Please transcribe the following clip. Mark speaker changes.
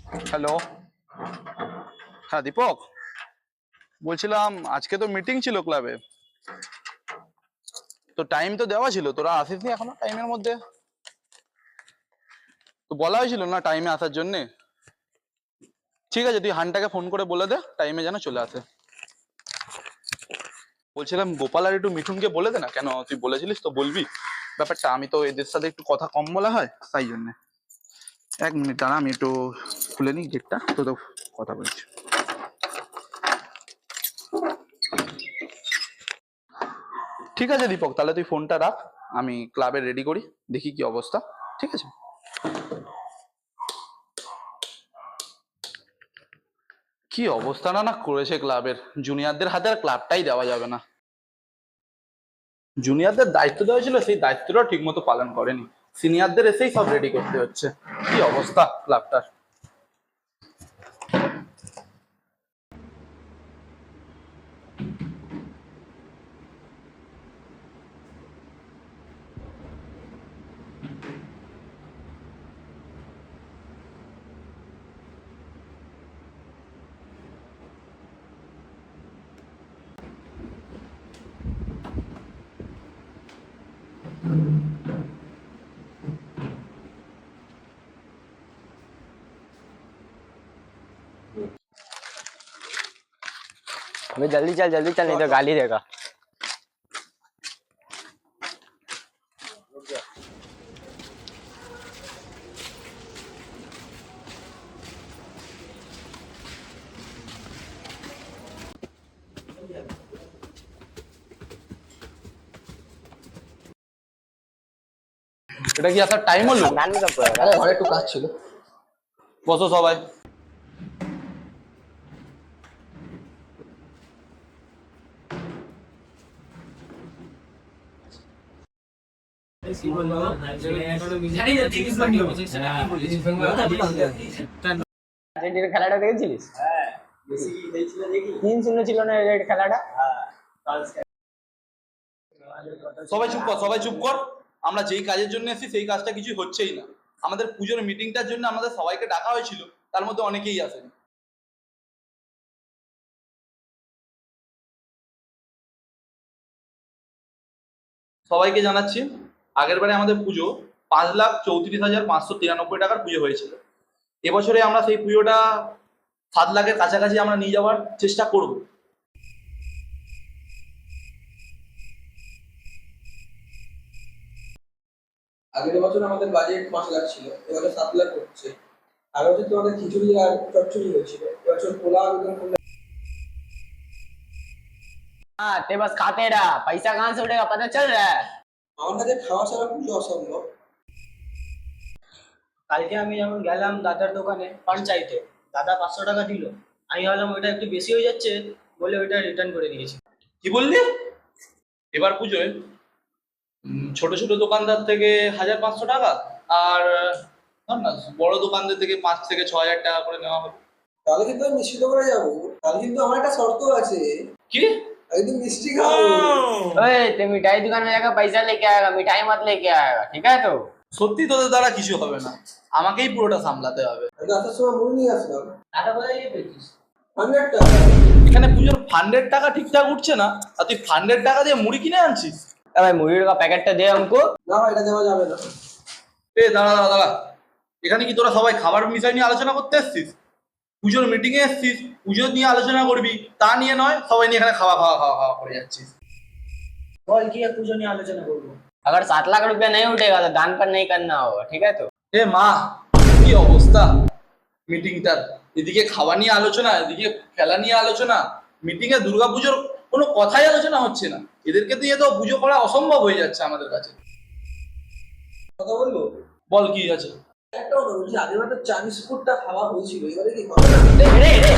Speaker 1: Hello. হ্যাঁ দীপক, বলছিলাম আজকে তো মিটিং ছিল ক্লাবে, তো টাইম তো দেওয়া ছিল, তোরা আসিসনি এখনো টাইমের মধ্যে। তো বলা হয়েছিল না টাইমে আসার জন্যে। ঠিক আছে, তুই হানটাকে ফোন করে বলে দে টাইমে যেন চলে আসে। বলছিলাম গোপাল আর একটু মিঠুনকে বলে দে না, কেন তুই বলেছিলিস তো বলবি ব্যাপারটা। আমি তো এদের সাথে একটু কথা কম বলা হয় তাই জন্যে। এক মিনিট দাঁড়া, আমি একটু খুলে নিই গেটটা, তো কথা বলছি। ঠিক আছে দীপক, তাহলে তুই ফোনটা রাখ, আমি ক্লাবে রেডি করি, দেখি কি অবস্থা। ঠিক আছে। কি অবস্থা না না করেছে ক্লাবের, জুনিয়রদের হাতে আর ক্লাবটাই দেওয়া যাবে না। জুনিয়রদের দায়িত্ব দেওয়া ছিল, সেই দায়িত্বটাও ঠিক মতো পালন করেনি। সিনিয়রদের এসেই সব রেডি করতে হচ্ছে। কি অবস্থা ক্লাবটার।
Speaker 2: अबे जल्दी चल नहीं तो गाली देगा।
Speaker 1: এটা কি আসার টাইম হলো?
Speaker 2: मैन भी कब
Speaker 3: আরে ঘরে একটু কাজ ছিল।
Speaker 1: বসো সবাই।
Speaker 2: আর্জেন্টিনার খেলাটা দেখেছিলিস? হ্যাঁ, মেসি খেলছিল দেখি। 3-0 ছিল না রেড খেলাটা? হ্যাঁ।
Speaker 1: সবাই চুপ কর, সবাই চুপ কর। আমরা যেই কাজের জন্য এসেছি সেই কাজটা কিছুই হচ্ছেই না। আমাদের পুজোর মিটিংটার জন্য আমাদের সবাইকে ডাকা হয়েছিল, তার মধ্যে অনেকেই আসেনি। সবাইকে জানাচ্ছি, আগের বারে আমাদের পুজো 5,34,593 টাকার পুজো হয়েছিল। এবছরে আমরা সেই পুজোটা 7 লাখের কাছাকাছি আমরা নিয়ে যাওয়ার চেষ্টা করব।
Speaker 3: আগের বছর আমাদের বাজেট 5 লাখ ছিল, এবারে 7 লাখ হচ্ছে। আগের বছর তোমাদের খিচুড়ি আর চচ্চড়ি হয়েছিল, এবছর পোলাও একদম
Speaker 2: हाँ ते बस खाते रहा, पैसा कहाँ से उठेगा पता चल रहा है।
Speaker 3: আমার কাছে খাওয়া ছাড়া পুজো অসম্ভব।
Speaker 4: কালকে আমি যখন গেলাম দাদার দোকানে ফান্ড চাইতে, দাদা 500 টাকা দিল। আমি ভাবলাম ওইটা একটু বেশি হয়ে যাচ্ছে বলে ওইটা রিটার্ন করে দিয়েছি।
Speaker 1: কি বললি? এবার পুজোয় ছোট ছোট দোকানদার থেকে 1,500 টাকা, আর ধর না বড় দোকানদার থেকে 5 থেকে 6,000 টাকা করে নেওয়া হবে।
Speaker 3: তাহলে কিন্তু আমি মিষ্টি দোকানে যাবো, তাহলে কিন্তু আমার একটা শর্ত আছে।
Speaker 1: কি?
Speaker 3: একদিন মিষ্টি খাবো।
Speaker 2: ओए ते मिठाई दुकान में जाकर पैसा लेके आएगा, मिठाई मत लेके आएगा, ठीक है तो?
Speaker 1: সত্যি তোদের দ্বারা কিছু হবে না, আমাকেই পুরোটা সামলাতে হবে।
Speaker 3: আমি আসার সময় মুড়ি নিয়ে আসলাম,
Speaker 4: টাকা কোথায় গিয়ে পেয়েছিস?
Speaker 3: 100 টাকা।
Speaker 1: এখানে পুজোর ফান্ডের টাকা ঠিকঠাক উঠছে না, আর তুই ফান্ডের টাকা দিয়ে মুড়ি কিনে আনছিস?
Speaker 2: अबे मुरली का पैकेट दे हमको।
Speaker 3: না ভাই, এটা দেওয়া যাবে না।
Speaker 1: এ দাঁড়া দাঁড়া দাঁড়া, এখানে কি তোরা সবাই খাবার বিষয় নিয়ে আলোচনা করতে এসছিস? পুজোর মিটিং এ এসছিস, পুজো নিয়ে আলোচনা করবি, তা নিয়ে নয় সবাই নিয়ে এখানে খাওয়া খাওয়া খাওয়া খাওয়া করে যাচ্ছিস।
Speaker 4: বল কি আর পুজো নিয়ে আলোচনা করবো?
Speaker 2: अगर 7 लाख रुपया नहीं उठेगा तो दान पर नहीं करना होगा, ठीक है तो?
Speaker 1: এ মা, কি অবস্থা মিটিংটার! এদিকে খাওয়া নিয়ে আলোচনা, এদিকে খেলা নিয়ে আলোচনা, মিটিং এ দুর্গাপুজোর কোনো কথাই আলোচনা হচ্ছে না। এদেরকে দিয়ে তো পুজো করা অসম্ভব হয়ে যাচ্ছে আমাদের কাছে।
Speaker 3: কথা বলবো?
Speaker 1: বল কি আছে?
Speaker 3: একটা কথা বলছি, আগের বার তো চা বিস্কুটটা খাওয়া হয়েছিল, এবারে কি হবে না?
Speaker 2: रे रे रे